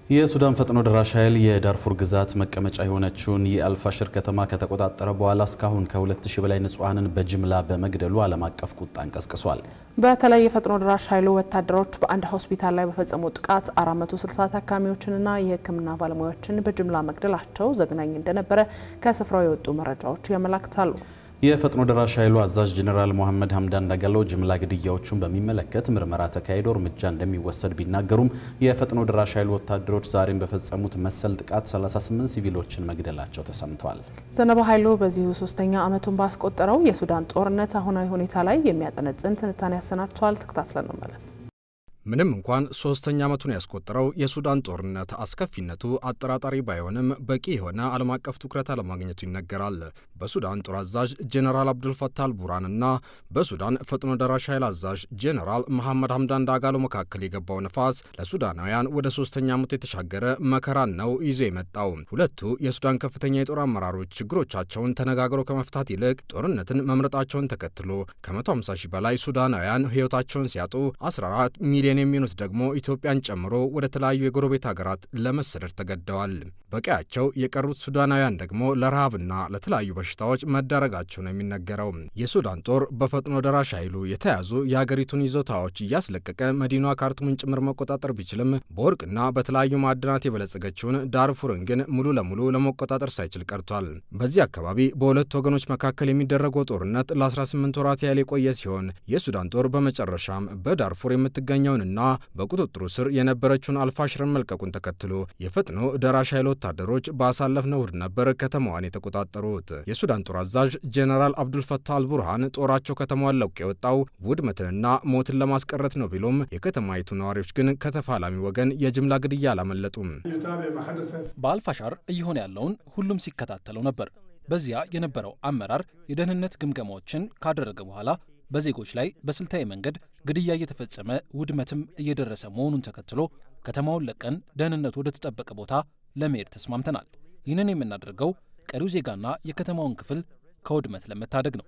የሱዳን ፈጥኖ ደራሽ ኃይል የዳርፉር ግዛት መቀመጫ የሆነችውን የአልፋሽር ከተማ ከተቆጣጠረ በኋላ እስካሁን ከ2000 በላይ ንጹሃንን በጅምላ በመግደሉ ዓለም አቀፍ ቁጣን ቀስቅሷል። በተለይ የፈጥኖ ደራሽ ኃይሉ ወታደሮች በአንድ ሆስፒታል ላይ በፈጸሙት ጥቃት 460 ታካሚዎችንና የሕክምና ባለሙያዎችን በጅምላ መግደላቸው ዘግናኝ እንደነበረ ከስፍራው የወጡ መረጃዎች ያመለክታሉ። የፈጥኖ ደራሽ ኃይሉ አዛዥ ጄኔራል መሐመድ ሐምዳን ዳጋሎ ጅምላ ግድያዎቹን በሚመለከት ምርመራ ተካሂዶ እርምጃ እንደሚወሰድ ቢናገሩም የፈጥኖ ደራሽ ኃይሉ ወታደሮች ዛሬም በፈጸሙት መሰል ጥቃት 38 ሲቪሎችን መግደላቸው ተሰምቷል። ዘነበ ኃይሉ በዚሁ ሶስተኛ ዓመቱን ባስቆጠረው የሱዳን ጦርነት አሁናዊ ሁኔታ ላይ የሚያጠነጥን ትንታኔ ያሰናድቷል። ተከታትለን እንመለስ። ምንም እንኳን ሶስተኛ ዓመቱን ያስቆጠረው የሱዳን ጦርነት አስከፊነቱ አጠራጣሪ ባይሆንም በቂ የሆነ ዓለም አቀፍ ትኩረት አለማግኘቱ ይነገራል። በሱዳን ጦር አዛዥ ጄኔራል አብዱልፈታህ አልቡርሃንና በሱዳን ፈጥኖ ደራሽ ኃይል አዛዥ ጄኔራል መሐመድ ሐምዳን ዳጋሎ መካከል የገባው ነፋስ ለሱዳናውያን ወደ ሶስተኛ ዓመቱ የተሻገረ መከራን ነው ይዞ የመጣው። ሁለቱ የሱዳን ከፍተኛ የጦር አመራሮች ችግሮቻቸውን ተነጋግረው ከመፍታት ይልቅ ጦርነትን መምረጣቸውን ተከትሎ ከ150 ሺህ በላይ ሱዳናውያን ሕይወታቸውን ሲያጡ 14 ሚሊዮን የሚሆኑት ደግሞ ኢትዮጵያን ጨምሮ ወደ ተለያዩ የጎረቤት ሀገራት ለመሰደድ ተገደዋል። በቀያቸው የቀሩት ሱዳናውያን ደግሞ ለረሃብና ለተለያዩ በሽታዎች መዳረጋቸው ነው የሚነገረው። የሱዳን ጦር በፈጥኖ ደራሽ ኃይሉ የተያዙ የሀገሪቱን ይዞታዎች እያስለቀቀ መዲናዋ ካርቱምን ጭምር መቆጣጠር ቢችልም በወርቅና በተለያዩ ማዕድናት የበለጸገችውን ዳርፉርን ግን ሙሉ ለሙሉ ለመቆጣጠር ሳይችል ቀርቷል። በዚህ አካባቢ በሁለቱ ወገኖች መካከል የሚደረገው ጦርነት ለ18 ወራት ያህል የቆየ ሲሆን የሱዳን ጦር በመጨረሻም በዳርፉር የምትገኘውን እና በቁጥጥሩ ስር የነበረችውን አልፋሽርን መልቀቁን ተከትሎ የፈጥኖ ደራሽ ኃይል ወታደሮች ባሳለፍነው እሁድ ነበር ከተማዋን የተቆጣጠሩት። የሱዳን ጦር አዛዥ ጄኔራል አብዱልፈታህ አልቡርሃን ጦራቸው ከተማዋን ለቆ የወጣው ውድመትንና ሞትን ለማስቀረት ነው ቢሉም የከተማይቱ ነዋሪዎች ግን ከተፋላሚ ወገን የጅምላ ግድያ አላመለጡም። በአልፋሻር እየሆነ ያለውን ሁሉም ሲከታተለው ነበር። በዚያ የነበረው አመራር የደህንነት ግምገማዎችን ካደረገ በኋላ በዜጎች ላይ በስልታዊ መንገድ ግድያ እየተፈጸመ ውድመትም እየደረሰ መሆኑን ተከትሎ ከተማውን ለቀን ደህንነቱ ወደ ተጠበቀ ቦታ ለመሄድ ተስማምተናል። ይህንን የምናደርገው ቀሪው ዜጋና የከተማውን ክፍል ከውድመት ለመታደግ ነው።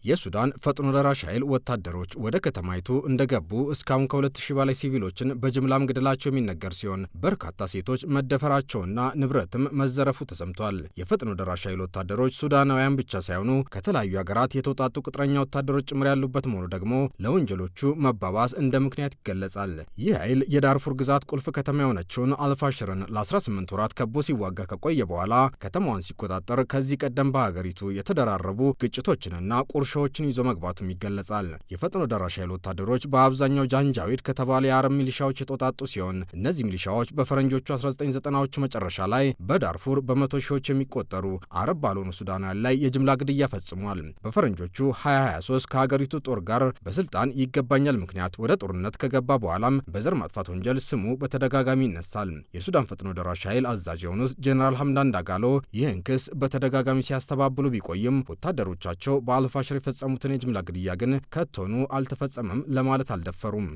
የሱዳን ፈጥኖ ደራሽ ኃይል ወታደሮች ወደ ከተማይቱ እንደገቡ እስካሁን ከ2000 በላይ ሲቪሎችን በጅምላ መግደላቸው የሚነገር ሲሆን በርካታ ሴቶች መደፈራቸውና ንብረትም መዘረፉ ተሰምቷል። የፈጥኖ ደራሽ ኃይል ወታደሮች ሱዳናውያን ብቻ ሳይሆኑ ከተለያዩ ሀገራት የተውጣጡ ቅጥረኛ ወታደሮች ጭምር ያሉበት መሆኑ ደግሞ ለወንጀሎቹ መባባስ እንደ ምክንያት ይገለጻል። ይህ ኃይል የዳርፉር ግዛት ቁልፍ ከተማ የሆነችውን አልፋሽርን ለ18 ወራት ከቦ ሲዋጋ ከቆየ በኋላ ከተማዋን ሲቆጣጠር ከዚህ ቀደም በሀገሪቱ የተደራረቡ ግጭቶችንና ቁርሾችን ይዞ መግባቱም ይገለጻል። የፈጥኖ ደራሽ ኃይል ወታደሮች በአብዛኛው ጃንጃዊድ ከተባለ የአረብ ሚሊሻዎች የተውጣጡ ሲሆን እነዚህ ሚሊሻዎች በፈረንጆቹ 1990ዎቹ መጨረሻ ላይ በዳርፉር በመቶ ሺዎች የሚቆጠሩ አረብ ባልሆኑ ሱዳናውያን ላይ የጅምላ ግድያ ፈጽሟል። በፈረንጆቹ 2023 ከሀገሪቱ ጦር ጋር በስልጣን ይገባኛል ምክንያት ወደ ጦርነት ከገባ በኋላም በዘር ማጥፋት ወንጀል ስሙ በተደጋጋሚ ይነሳል። የሱዳን ፈጥኖ ደራሽ ኃይል አዛዥ የሆኑት ጄኔራል ሐምዳን ዳጋሎ ይህን ክስ በተደጋጋሚ ሲያስተባብሉ ቢቆይም ወታደሮቻቸው በአልፋሽር የፈጸሙትን የጅምላ ግድያ ግን ከቶኑ አልተፈጸመም ለማለት አልደፈሩም።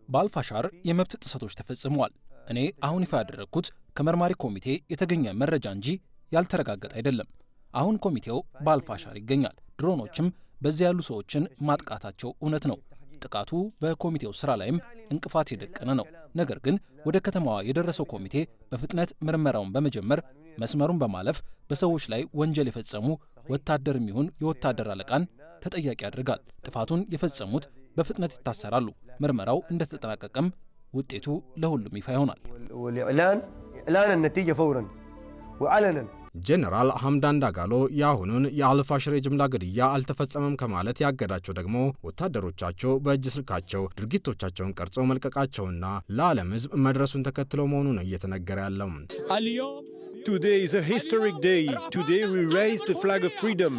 በአልፋሻር የመብት ጥሰቶች ተፈጽመዋል። እኔ አሁን ይፋ ያደረግኩት ከመርማሪ ኮሚቴ የተገኘ መረጃ እንጂ ያልተረጋገጠ አይደለም። አሁን ኮሚቴው በአልፋሻር ይገኛል። ድሮኖችም በዚያ ያሉ ሰዎችን ማጥቃታቸው እውነት ነው። ጥቃቱ በኮሚቴው ስራ ላይም እንቅፋት የደቀነ ነው። ነገር ግን ወደ ከተማዋ የደረሰው ኮሚቴ በፍጥነት ምርመራውን በመጀመር መስመሩን በማለፍ በሰዎች ላይ ወንጀል የፈጸሙ ወታደርም ይሁን የወታደር አለቃን ተጠያቂ ያደርጋል። ጥፋቱን የፈጸሙት በፍጥነት ይታሰራሉ። ምርመራው እንደተጠናቀቀም ውጤቱ ለሁሉም ይፋ ይሆናል። ጄኔራል ሐምዳን ዳጋሎ የአሁኑን የአልፋሽር የጅምላ ግድያ አልተፈጸመም ከማለት ያገዳቸው ደግሞ ወታደሮቻቸው በእጅ ስልካቸው ድርጊቶቻቸውን ቀርጸው መልቀቃቸውና ለዓለም ሕዝብ መድረሱን ተከትለው መሆኑ ነው እየተነገረ ያለው። Today is a historic day. Today we raise the flag of freedom.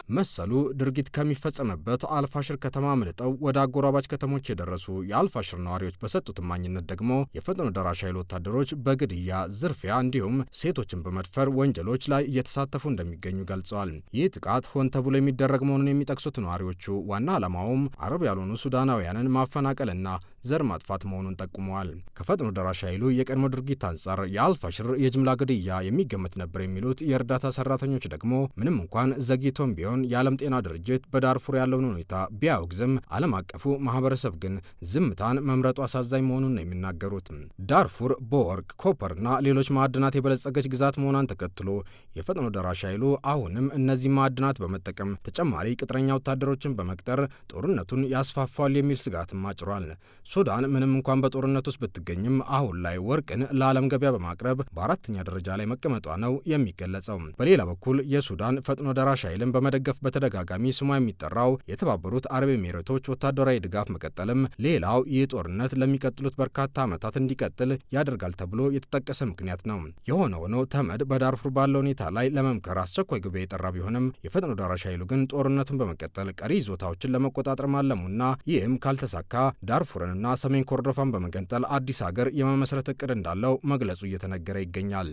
መሰሉ ድርጊት ከሚፈጸምበት አልፋሽር ከተማ አምልጠው ወደ አጎራባች ከተሞች የደረሱ የአልፋሽር ነዋሪዎች በሰጡት እማኝነት ደግሞ የፈጥኖ ደራሽ ኃይል ወታደሮች በግድያ፣ ዝርፊያ እንዲሁም ሴቶችን በመድፈር ወንጀሎች ላይ እየተሳተፉ እንደሚገኙ ገልጸዋል። ይህ ጥቃት ሆን ተብሎ የሚደረግ መሆኑን የሚጠቅሱት ነዋሪዎቹ ዋና ዓላማውም አረብ ያልሆኑ ሱዳናውያንን ማፈናቀልና ዘር ማጥፋት መሆኑን ጠቁመዋል። ከፈጥኖ ደራሽ ኃይሉ የቀድሞ ድርጊት አንጻር የአልፋሽር የጅምላ ግድያ የሚገመት ነበር የሚሉት የእርዳታ ሰራተኞች ደግሞ ምንም እንኳን ዘግይቶም ቢሆን የዓለም ጤና ድርጅት በዳርፉር ያለውን ሁኔታ ቢያወግዝም ዓለም አቀፉ ማህበረሰብ ግን ዝምታን መምረጡ አሳዛኝ መሆኑን ነው የሚናገሩት። ዳርፉር በወርቅ ኮፐርና ሌሎች ማዕድናት የበለጸገች ግዛት መሆኗን ተከትሎ የፈጥኖ ደራሽ ኃይሉ አሁንም እነዚህ ማዕድናት በመጠቀም ተጨማሪ ቅጥረኛ ወታደሮችን በመቅጠር ጦርነቱን ያስፋፋል የሚል ስጋትም አጭሯል። ሱዳን ምንም እንኳን በጦርነት ውስጥ ብትገኝም አሁን ላይ ወርቅን ለዓለም ገበያ በማቅረብ በአራተኛ ደረጃ ላይ መቀመጧ ነው የሚገለጸው። በሌላ በኩል የሱዳን ፈጥኖ ደራሽ ኃይልን በመደገፍ በተደጋጋሚ ስሟ የሚጠራው የተባበሩት አረብ ኤሚሬቶች ወታደራዊ ድጋፍ መቀጠልም ሌላው ይህ ጦርነት ለሚቀጥሉት በርካታ ዓመታት እንዲቀጥል ያደርጋል ተብሎ የተጠቀሰ ምክንያት ነው። የሆነ ሆኖ ተመድ በዳርፉር ባለው ሁኔታ ላይ ለመምከር አስቸኳይ ጉባኤ የጠራ ቢሆንም የፈጥኖ ደራሽ ኃይሉ ግን ጦርነቱን በመቀጠል ቀሪ ይዞታዎችን ለመቆጣጠር ማለሙና ይህም ካልተሳካ ዳርፉርንና ሰሜን ኮርዶፋን በመገንጠል አዲስ ሀገር የመመስረት እቅድ እንዳለው መግለጹ እየተነገረ ይገኛል።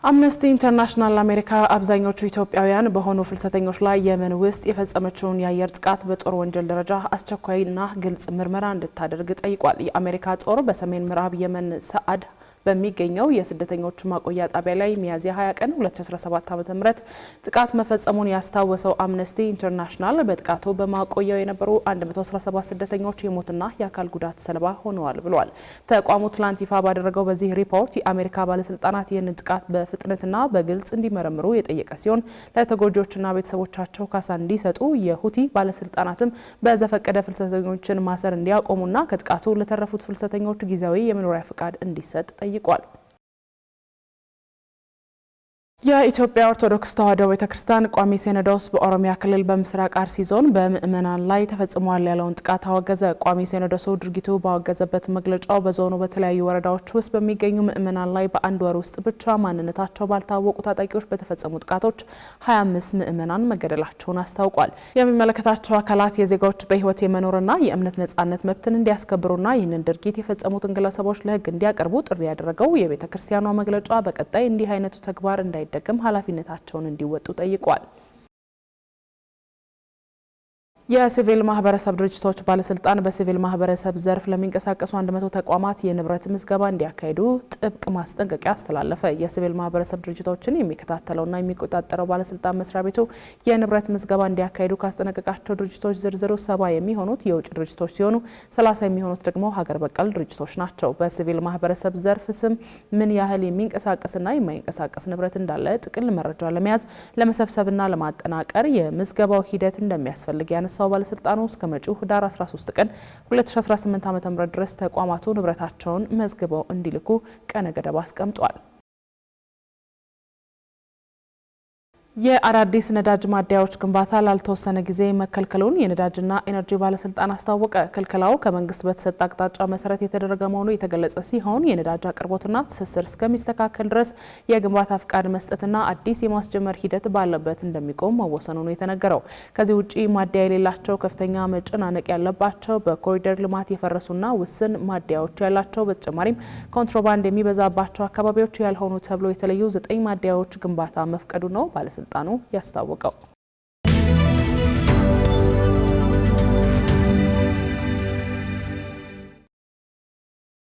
አምነስቲ ኢንተርናሽናል አሜሪካ አብዛኞቹ ኢትዮጵያውያን በሆኑ ፍልሰተኞች ላይ የመን ውስጥ የፈጸመችውን የአየር ጥቃት በጦር ወንጀል ደረጃ አስቸኳይና ግልጽ ምርመራ እንድታደርግ ጠይቋል። የአሜሪካ ጦር በሰሜን ምዕራብ የመን ሰዓድ በሚገኘው የስደተኞች ማቆያ ጣቢያ ላይ ሚያዝያ 20 ቀን 2017 ዓ.ም ጥቃት መፈጸሙን ያስታወሰው አምነስቲ ኢንተርናሽናል በጥቃቱ በማቆያው የነበሩ 117 ስደተኞች የሞትና የአካል ጉዳት ሰለባ ሆነዋል ብሏል። ተቋሙ ትላንት ይፋ ባደረገው በዚህ ሪፖርት የአሜሪካ ባለስልጣናት ይህንን ጥቃት በፍጥነትና በግልጽ እንዲመረምሩ የጠየቀ ሲሆን ለተጎጂዎችና ቤተሰቦቻቸው ካሳ እንዲሰጡ፣ የሁቲ ባለስልጣናትም በዘፈቀደ ፍልሰተኞችን ማሰር እንዲያቆሙና ከጥቃቱ ለተረፉት ፍልሰተኞች ጊዜያዊ የመኖሪያ ፍቃድ እንዲሰጥ ጠይቋል። የኢትዮጵያ ኦርቶዶክስ ተዋሕዶ ቤተክርስቲያን ቋሚ ሲኖዶስ በኦሮሚያ ክልል በምስራቅ አርሲ ዞን በምዕመናን ላይ ተፈጽሟል ያለውን ጥቃት አወገዘ። ቋሚ ሲኖዶሱ ድርጊቱ ባወገዘበት መግለጫው በዞኑ በተለያዩ ወረዳዎች ውስጥ በሚገኙ ምዕመናን ላይ በአንድ ወር ውስጥ ብቻ ማንነታቸው ባልታወቁ ታጣቂዎች በተፈጸሙ ጥቃቶች 25 ምዕመናን መገደላቸውን አስታውቋል። የሚመለከታቸው አካላት የዜጋዎች በሕይወት የመኖርና የእምነት ነጻነት መብትን እንዲያስከብሩና ይህንን ድርጊት የፈጸሙትን ግለሰቦች ለሕግ እንዲያቀርቡ ጥሪ ያደረገው የቤተክርስቲያኗ መግለጫ በቀጣይ እንዲህ አይነቱ ተግባር እንዳይደገም ኃላፊነታቸውን እንዲወጡ ጠይቋል። የሲቪል ማህበረሰብ ድርጅቶች ባለስልጣን በሲቪል ማህበረሰብ ዘርፍ ለሚንቀሳቀሱ 100 ተቋማት የንብረት ምዝገባ እንዲያካሂዱ ጥብቅ ማስጠንቀቂያ አስተላለፈ። የሲቪል ማህበረሰብ ድርጅቶችን የሚከታተለውና የሚቆጣጠረው ባለስልጣን መስሪያ ቤቱ የንብረት ምዝገባ እንዲያካሂዱ ካስጠነቀቃቸው ድርጅቶች ዝርዝሩ 70 የሚሆኑት የውጭ ድርጅቶች ሲሆኑ 30 የሚሆኑት ደግሞ ሀገር በቀል ድርጅቶች ናቸው። በሲቪል ማህበረሰብ ዘርፍ ስም ምን ያህል የሚንቀሳቀስና የማይንቀሳቀስ ንብረት እንዳለ ጥቅል መረጃ ለመያዝ ለመሰብሰብና ለማጠናቀር የምዝገባው ሂደት እንደሚያስፈልግ ያነሳው ባለስልጣኑ እስከ መጪው ህዳር 13 ቀን 2018 ዓ.ም ድረስ ተቋማቱ ንብረታቸውን መዝግበው እንዲልኩ ቀነ ገደብ አስቀምጧል። የአዳዲስ ነዳጅ ማደያዎች ግንባታ ላልተወሰነ ጊዜ መከልከሉን የነዳጅና ኢነርጂ ባለስልጣን አስታወቀ። ክልከላው ከመንግስት በተሰጠ አቅጣጫ መሰረት የተደረገ መሆኑ የተገለጸ ሲሆን የነዳጅ አቅርቦትና ትስስር እስከሚስተካከል ድረስ የግንባታ ፍቃድ መስጠትና አዲስ የማስጀመር ሂደት ባለበት እንደሚቆም መወሰኑ ነው የተነገረው። ከዚህ ውጪ ማደያ የሌላቸው፣ ከፍተኛ መጨናነቅ ያለባቸው፣ በኮሪደር ልማት የፈረሱና ውስን ማደያዎች ያላቸው፣ በተጨማሪም ኮንትሮባንድ የሚበዛባቸው አካባቢዎች ያልሆኑ ተብሎ የተለዩ 9 ማደያዎች ግንባታ መፍቀዱ ነው ባለስልጣኑ ያስታወቀው።